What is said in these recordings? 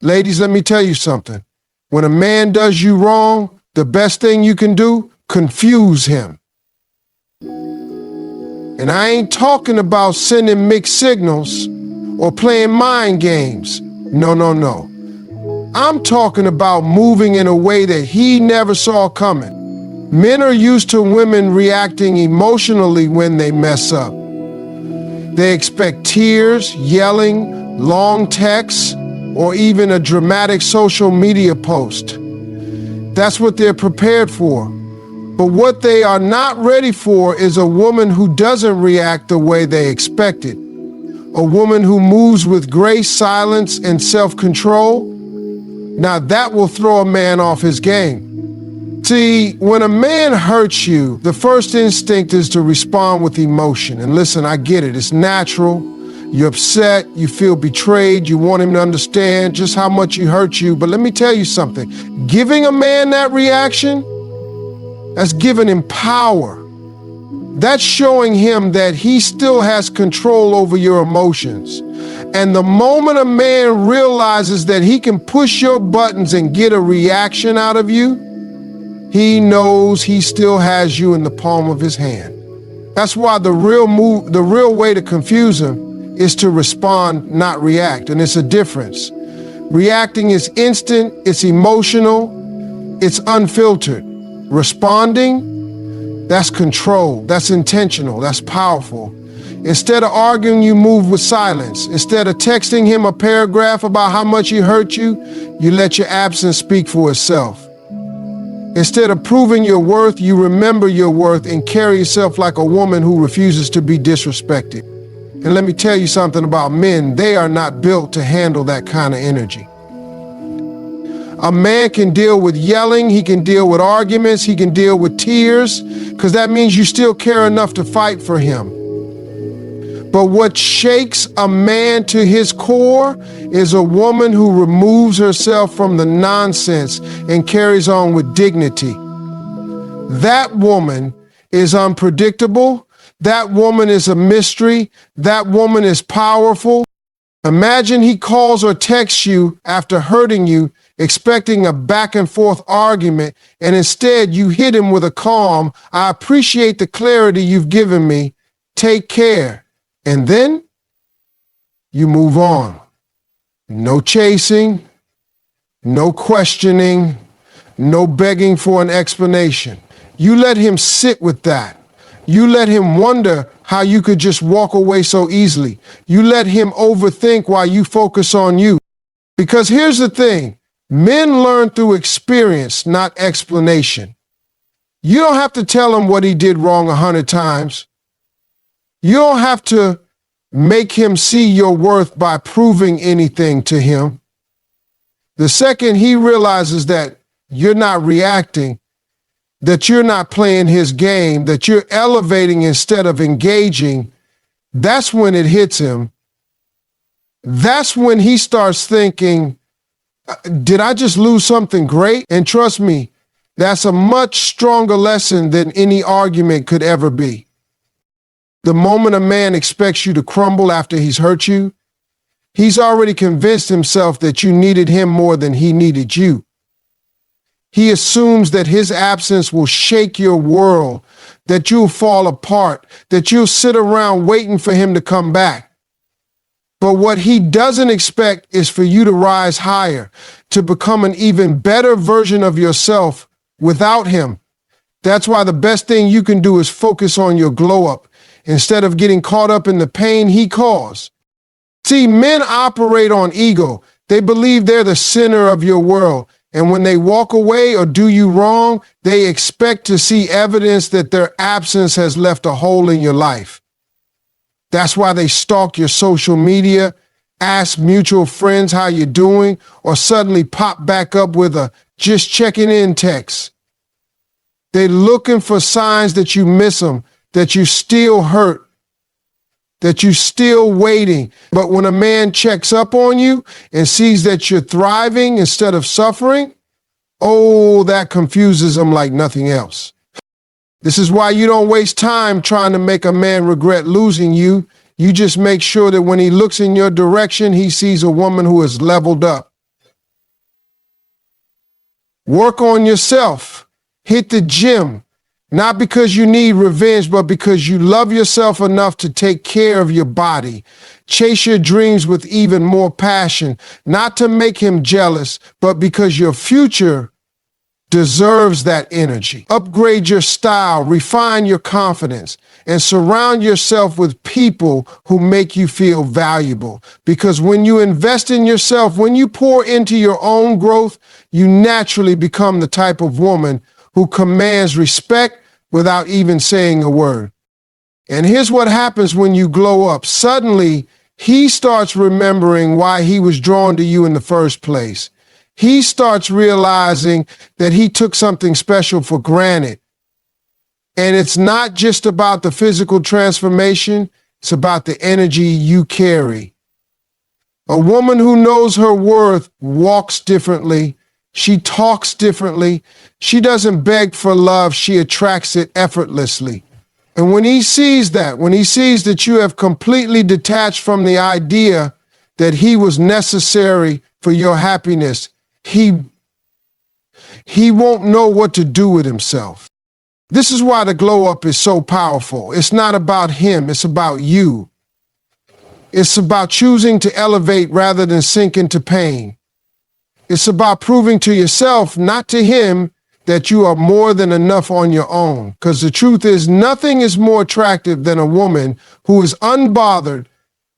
Ladies, let me tell you something. When a man does you wrong, the best thing you can do, confuse him. And I ain't talking about sending mixed signals or playing mind games. No, no, no. I'm talking about moving in a way that he never saw coming. Men are used to women reacting emotionally when they mess up. They expect tears, yelling, long texts, or even a dramatic social media post. That's what they're prepared for. But what they are not ready for is a woman who doesn't react the way they expected. A woman who moves with grace, silence, and self-control. Now that will throw a man off his game. See, when a man hurts you, the first instinct is to respond with emotion. And listen, I get it. It's natural. You're upset. You feel betrayed. You want him to understand just how much he hurt you. But let me tell you something. Giving a man that reaction, that's giving him power. That's showing him that he still has control over your emotions. And the moment a man realizes that he can push your buttons and get a reaction out of you, he knows he still has you in the palm of his hand. That's why the real way to confuse him is to respond, not react. And it's a difference. Reacting is instant, it's emotional, it's unfiltered. Responding, that's control, that's intentional, that's powerful. Instead of arguing, you move with silence. Instead of texting him a paragraph about how much he hurt you, you let your absence speak for itself. Instead of proving your worth, you remember your worth and carry yourself like a woman who refuses to be disrespected. And let me tell you something about men, they are not built to handle that kind of energy. A man can deal with yelling, he can deal with arguments, he can deal with tears, because that means you still care enough to fight for him. But what shakes a man to his core is a woman who removes herself from the nonsense and carries on with dignity. That woman is unpredictable. That woman is a mystery. That woman is powerful. Imagine he calls or texts you after hurting you, expecting a back and forth argument, and instead you hit him with a calm, "I appreciate the clarity you've given me. Take care." And then you move on. No chasing, no questioning, no begging for an explanation. You let him sit with that. You let him wonder how you could just walk away so easily. You let him overthink while you focus on you. Because here's the thing, men learn through experience, not explanation. You don't have to tell him what he did wrong 100 times. You don't have to make him see your worth by proving anything to him. The second he realizes that you're not reacting, that you're not playing his game, that you're elevating instead of engaging, that's when it hits him. That's when he starts thinking, did I just lose something great? And trust me, that's a much stronger lesson than any argument could ever be. The moment a man expects you to crumble after he's hurt you, he's already convinced himself that you needed him more than he needed you. He assumes that his absence will shake your world, that you'll fall apart, that you'll sit around waiting for him to come back. But what he doesn't expect is for you to rise higher, to become an even better version of yourself without him. That's why the best thing you can do is focus on your glow up instead of getting caught up in the pain he caused. See, men operate on ego. They believe they're the center of your world. And when they walk away or do you wrong, they expect to see evidence that their absence has left a hole in your life. That's why they stalk your social media, ask mutual friends how you're doing, or suddenly pop back up with a "just checking in" text. They're looking for signs that you miss them, that you still hurt, that you're still waiting. But when a man checks up on you and sees that you're thriving instead of suffering, oh, that confuses them like nothing else. This is why you don't waste time trying to make a man regret losing you. You just make sure that when he looks in your direction, he sees a woman who has leveled up. Work on yourself. Hit the gym. Not because you need revenge, but because you love yourself enough to take care of your body. Chase your dreams with even more passion, not to make him jealous, but because your future deserves that energy. Upgrade your style, refine your confidence, and surround yourself with people who make you feel valuable. Because when you invest in yourself, when you pour into your own growth, you naturally become the type of woman who commands respect without even saying a word. And here's what happens when you glow up. Suddenly, he starts remembering why he was drawn to you in the first place. He starts realizing that he took something special for granted. And it's not just about the physical transformation, it's about the energy you carry. A woman who knows her worth walks differently. She talks differently. She doesn't beg for love, she attracts it effortlessly. And when he sees that, when he sees that you have completely detached from the idea that he was necessary for your happiness, he won't know what to do with himself. This is why the glow up is so powerful. It's not about him, it's about you. It's about choosing to elevate rather than sink into pain. It's about proving to yourself, not to him, that you are more than enough on your own. Because the truth is, nothing is more attractive than a woman who is unbothered,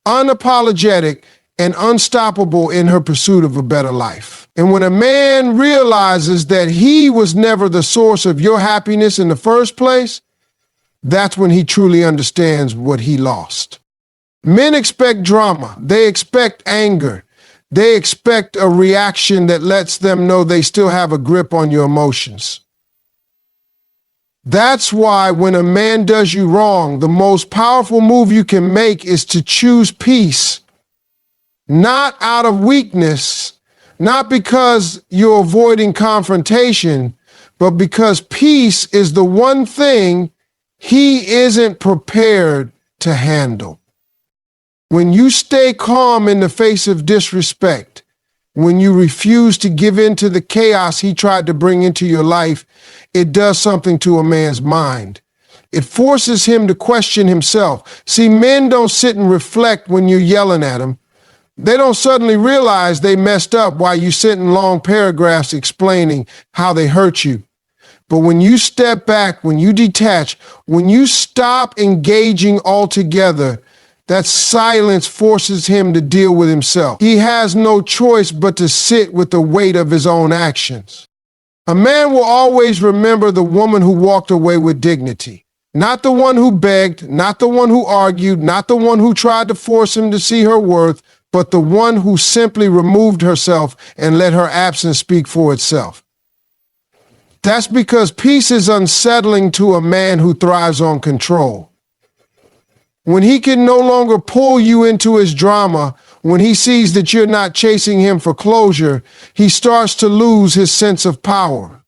unapologetic, and unstoppable in her pursuit of a better life. And when a man realizes that he was never the source of your happiness in the first place, that's when he truly understands what he lost. Men expect drama. They expect anger. They expect a reaction that lets them know they still have a grip on your emotions. That's why when a man does you wrong, the most powerful move you can make is to choose peace. Not out of weakness, not because you're avoiding confrontation, but because peace is the one thing he isn't prepared to handle. When you stay calm in the face of disrespect, when you refuse to give in to the chaos he tried to bring into your life, it does something to a man's mind. It forces him to question himself. See, men don't sit and reflect when you're yelling at them. They don't suddenly realize they messed up while you sit in long paragraphs explaining how they hurt you. But when you step back, when you detach, when you stop engaging altogether, that silence forces him to deal with himself. He has no choice but to sit with the weight of his own actions. A man will always remember the woman who walked away with dignity. Not the one who begged, not the one who argued, not the one who tried to force him to see her worth, but the one who simply removed herself and let her absence speak for itself. That's because peace is unsettling to a man who thrives on control. When he can no longer pull you into his drama, when he sees that you're not chasing him for closure, he starts to lose his sense of power.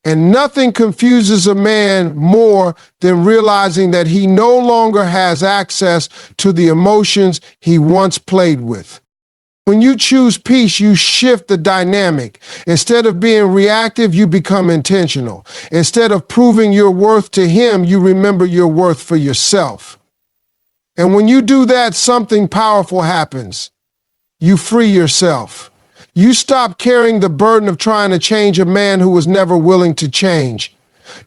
And nothing confuses a man more than realizing that he no longer has access to the emotions he once played with. When you choose peace, you shift the dynamic. Instead of being reactive, you become intentional. Instead of proving your worth to him, you remember your worth for yourself. And when you do that, something powerful happens. You free yourself. You stop carrying the burden of trying to change a man who was never willing to change.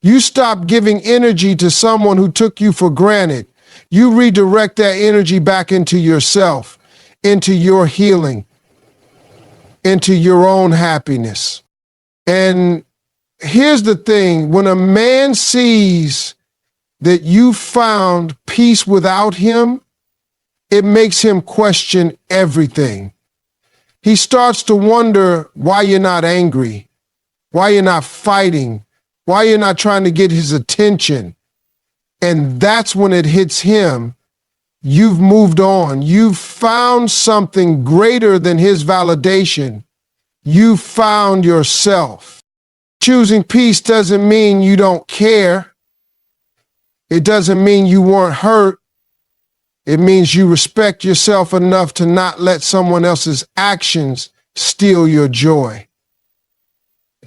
You stop giving energy to someone who took you for granted. You redirect that energy back into yourself, into your healing, into your own happiness. And here's the thing, when a man sees that you found peace without him, it makes him question everything. He starts to wonder why you're not angry, why you're not fighting, why you're not trying to get his attention. And that's when it hits him. You've moved on. You've found something greater than his validation. You found yourself. Choosing peace doesn't mean you don't care. It doesn't mean you weren't hurt. It means you respect yourself enough to not let someone else's actions steal your joy.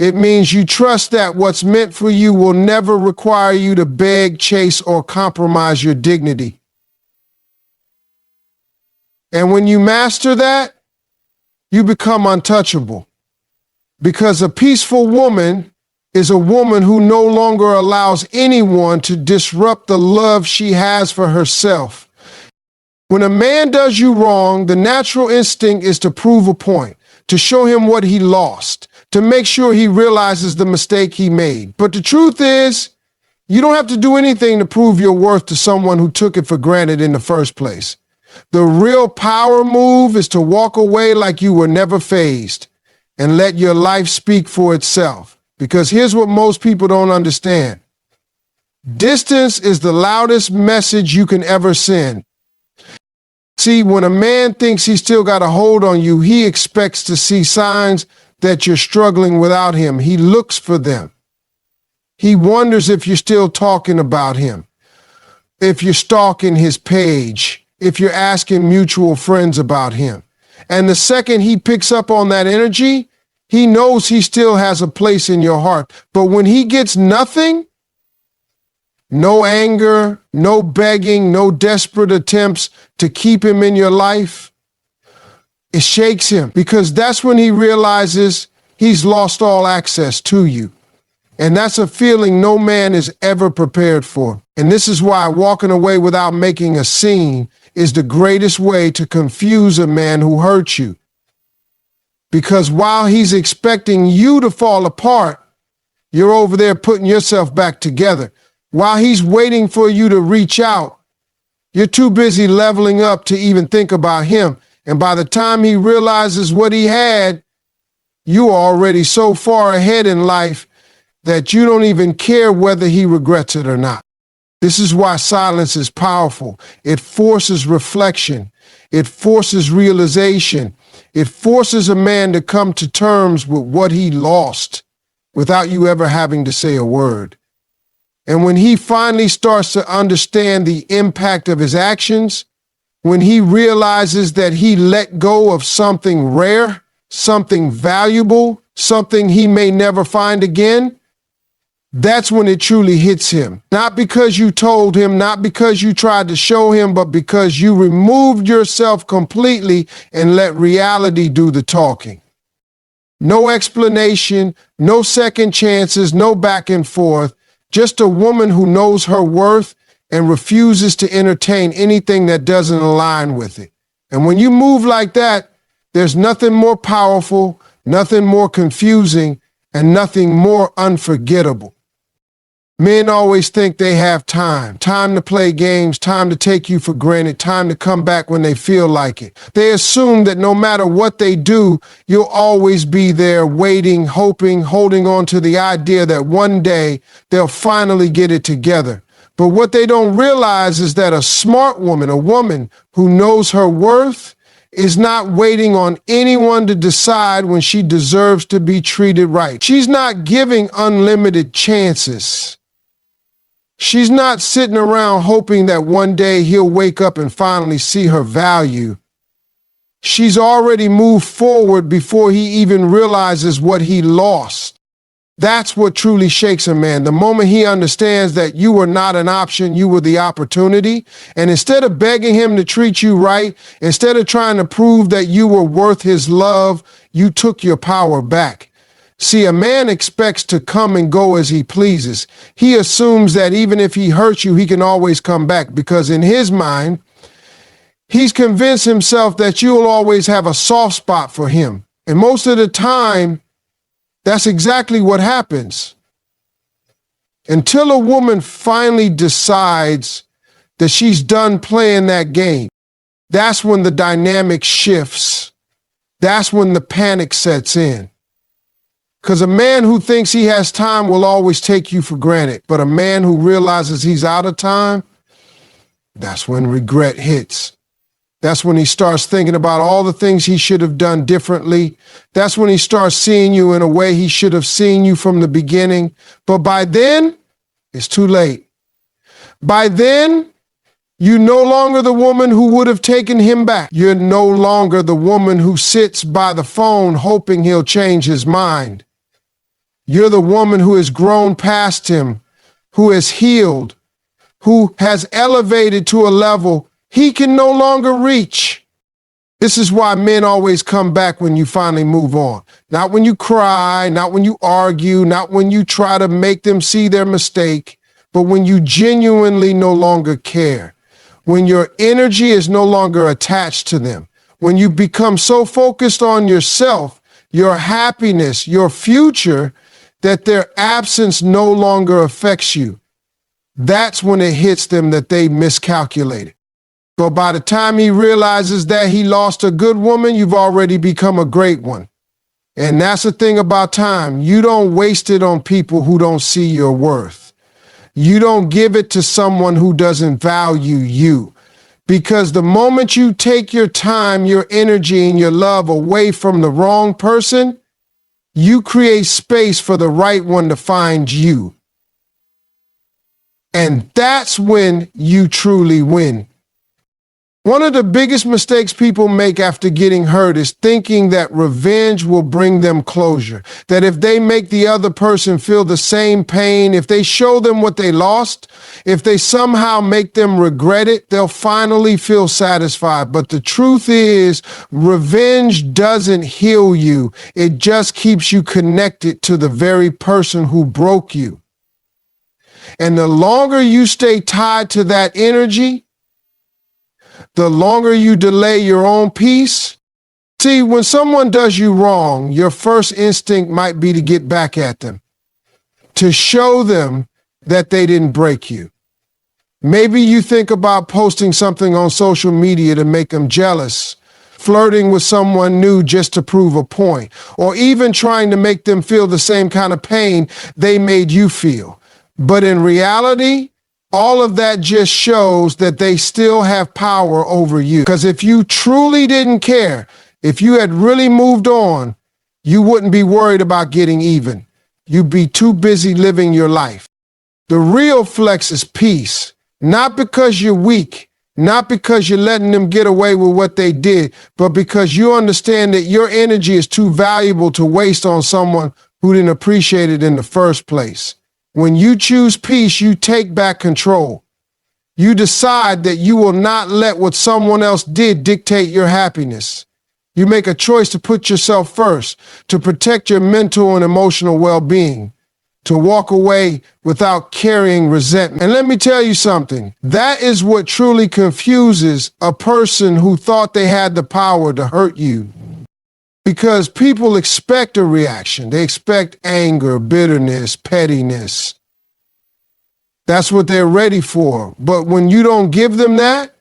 It means you trust that what's meant for you will never require you to beg, chase, or compromise your dignity. And when you master that, you become untouchable. Because a peaceful woman is a woman who no longer allows anyone to disrupt the love she has for herself. When a man does you wrong, the natural instinct is to prove a point, to show him what he lost, to make sure he realizes the mistake he made. But the truth is, you don't have to do anything to prove your worth to someone who took it for granted in the first place. The real power move is to walk away like you were never fazed and let your life speak for itself. Because here's what most people don't understand. Distance is the loudest message you can ever send. See, when a man thinks he's still got a hold on you, he expects to see signs that you're struggling without him. He looks for them. He wonders if you're still talking about him, if you're stalking his page, if you're asking mutual friends about him. And the second he picks up on that energy, he knows he still has a place in your heart. But when he gets nothing, no anger, no begging, no desperate attempts to keep him in your life, it shakes him, because that's when he realizes he's lost all access to you. And that's a feeling no man is ever prepared for. And this is why walking away without making a scene is the greatest way to confuse a man who hurt you. Because while he's expecting you to fall apart, you're over there putting yourself back together. While he's waiting for you to reach out, you're too busy leveling up to even think about him. And by the time he realizes what he had, you are already so far ahead in life that you don't even care whether he regrets it or not. This is why silence is powerful. It forces reflection. It forces realization. It forces a man to come to terms with what he lost without you ever having to say a word. And when he finally starts to understand the impact of his actions, when he realizes that he let go of something rare, something valuable, something he may never find again, that's when it truly hits him. Not because you told him, not because you tried to show him, but because you removed yourself completely and let reality do the talking. No explanation, no second chances, no back and forth. Just a woman who knows her worth and refuses to entertain anything that doesn't align with it. And when you move like that, there's nothing more powerful, nothing more confusing, and nothing more unforgettable. Men always think they have time to play games, time to take you for granted, time to come back when they feel like it. They assume that no matter what they do, you'll always be there waiting, hoping, holding on to the idea that one day they'll finally get it together. But what they don't realize is that a smart woman, a woman who knows her worth, is not waiting on anyone to decide when she deserves to be treated right. She's not giving unlimited chances. She's not sitting around hoping that one day he'll wake up and finally see her value. She's already moved forward before he even realizes what he lost. That's what truly shakes a man. The moment he understands that you were not an option, you were the opportunity. And instead of begging him to treat you right, instead of trying to prove that you were worth his love, you took your power back. See, a man expects to come and go as he pleases. He assumes that even if he hurts you, he can always come back, because in his mind, he's convinced himself that you'll always have a soft spot for him. And most of the time, that's exactly what happens. Until a woman finally decides that she's done playing that game, that's when the dynamic shifts. That's when the panic sets in. Because a man who thinks he has time will always take you for granted. But a man who realizes he's out of time, that's when regret hits. That's when he starts thinking about all the things he should have done differently. That's when he starts seeing you in a way he should have seen you from the beginning. But by then, it's too late. By then, you're no longer the woman who would have taken him back. You're no longer the woman who sits by the phone hoping he'll change his mind. You're the woman who has grown past him, who has healed, who has elevated to a level he can no longer reach. This is why men always come back when you finally move on. Not when you cry, not when you argue, not when you try to make them see their mistake, but when you genuinely no longer care. When your energy is no longer attached to them. When you become so focused on yourself, your happiness, your future, that their absence no longer affects you. That's when it hits them that they miscalculated. But by the time he realizes that he lost a good woman, you've already become a great one. And that's the thing about time. You don't waste it on people who don't see your worth. You don't give it to someone who doesn't value you. Because the moment you take your time, your energy, and your love away from the wrong person, you create space for the right one to find you. And that's when you truly win. One of the biggest mistakes people make after getting hurt is thinking that revenge will bring them closure. That if they make the other person feel the same pain, if they show them what they lost, if they somehow make them regret it, they'll finally feel satisfied. But the truth is, revenge doesn't heal you. It just keeps you connected to the very person who broke you. And the longer you stay tied to that energy, the longer you delay your own peace. See, when someone does you wrong, your first instinct might be to get back at them, to show them that they didn't break you. Maybe you think about posting something on social media to make them jealous, flirting with someone new just to prove a point, or even trying to make them feel the same kind of pain they made you feel. But in reality, all of that just shows that they still have power over you. Because if you truly didn't care, if you had really moved on, you wouldn't be worried about getting even. You'd be too busy living your life. The real flex is peace. Not because you're weak, not because you're letting them get away with what they did, but because you understand that your energy is too valuable to waste on someone who didn't appreciate it in the first place. When you choose peace, you take back control. You decide that you will not let what someone else did dictate your happiness. You make a choice to put yourself first, to protect your mental and emotional well-being, to walk away without carrying resentment. And let me tell you something, that is what truly confuses a person who thought they had the power to hurt you. Because people expect a reaction. They expect anger, bitterness, pettiness. That's what they're ready for. But when you don't give them that,